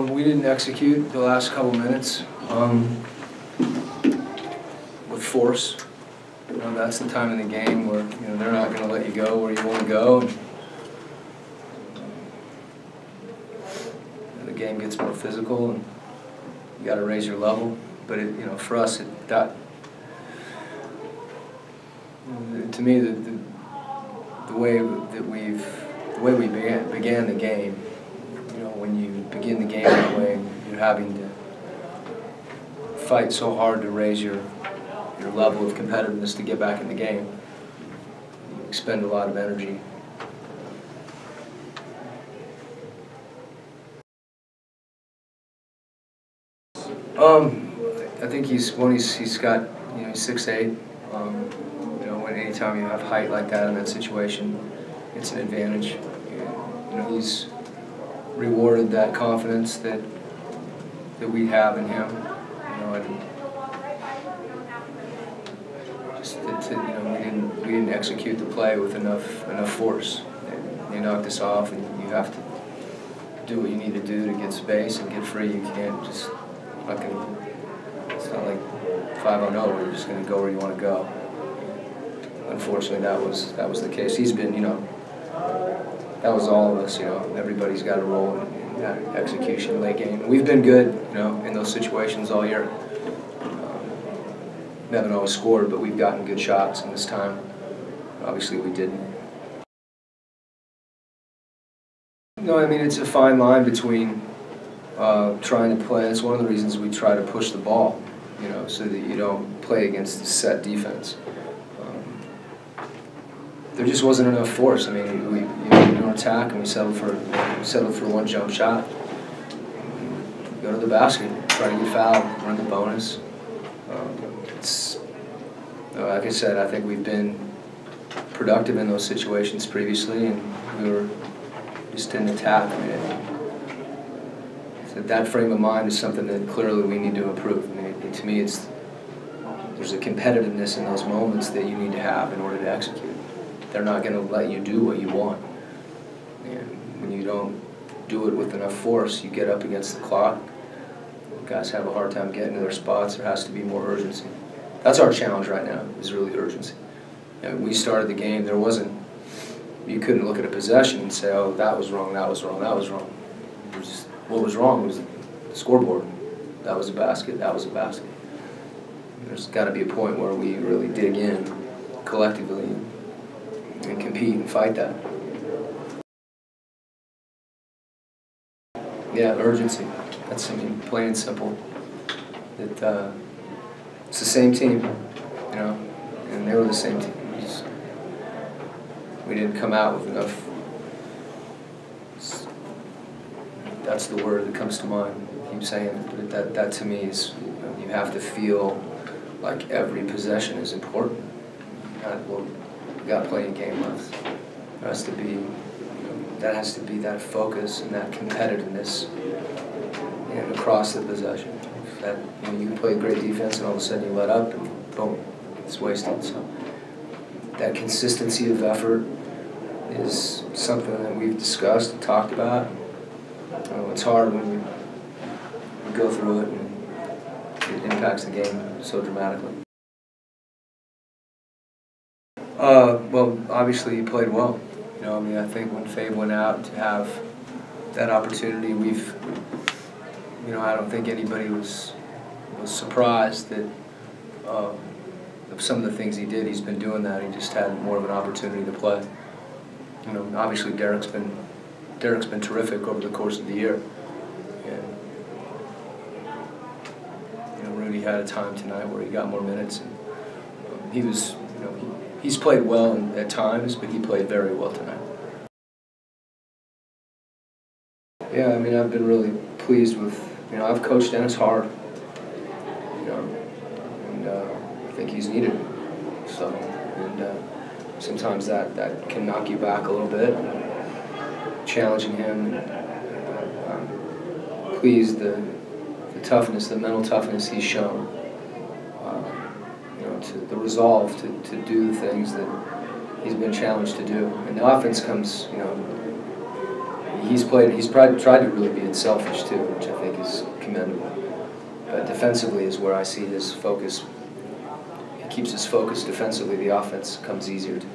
We didn't execute the last couple minutes with force. That's the time in the game where they're not going to let you go where you want to go. And the game gets more physical, and you got to raise your level. But for us, to me, the way we began the game. When you begin the game that way, you're having to fight so hard to raise your level of competitiveness to get back in the game. You expend a lot of energy. I think he's got he's 6'8". Anytime you have height like that in that situation, it's an advantage. He's rewarded that confidence that we have in him. We didn't execute the play with enough force. They knocked us off, and you have to do what you need to do to get space and get free. You can't just it's not like 5-on-0 where you're just going to go where you want to go. Unfortunately, that was the case. He's been, that was all of us, everybody's got a role in that execution late game. We've been good, in those situations all year. We haven't always scored, but we've gotten good shots, and this time, obviously, we didn't. It's a fine line between trying to play. It's one of the reasons we try to push the ball, so that you don't play against set defense. There just wasn't enough force. We don't attack, and we settled for one jump shot. Go to the basket, try to get fouled, run the bonus. Like I said, I think we've been productive in those situations previously, and we just didn't attack. That frame of mind is something that clearly we need to improve. To me, there's a competitiveness in those moments that you need to have in order to execute. They're not going to let you do what you want. And when you don't do it with enough force, you get up against the clock. Guys have a hard time getting to their spots. There has to be more urgency. That's our challenge right now, is really urgency. We started the game, you couldn't look at a possession and say, oh, that was wrong, that was wrong, that was wrong. What was wrong was the scoreboard. That was a basket, that was a basket. There's got to be a point where we really dig in collectively and compete and fight that. Yeah, urgency. That's, plain and simple. It's the same team, and they were the same team. We didn't come out with enough. That's the word that comes to mind. I keep saying it, but that to me is, you have to feel like every possession is important. We got plenty of game left. There has to be, that has to be that focus and that competitiveness across the possession. That you can play great defense and all of a sudden you let up and boom, it's wasted. So that consistency of effort is something that we've discussed and talked about. It's hard when we go through it and it impacts the game so dramatically. Well, obviously he played well. I think when Fabe went out to have that opportunity, I don't think anybody was surprised that of some of the things he did. He's been doing that. He just had more of an opportunity to play. Obviously Derek's been terrific over the course of the year. And Rudy had a time tonight where he got more minutes, and he was, he's played well at times, but he played very well tonight. Yeah, I've been really pleased with, I've coached Dennis hard, and I think he's needed. So, and sometimes that can knock you back a little bit, challenging him. I'm pleased the toughness, the mental toughness he's shown, the resolve to do the things that he's been challenged to do. And the offense comes, He's tried to really be unselfish too, which I think is commendable. But defensively is where I see his focus. He keeps his focus defensively. The offense comes easier to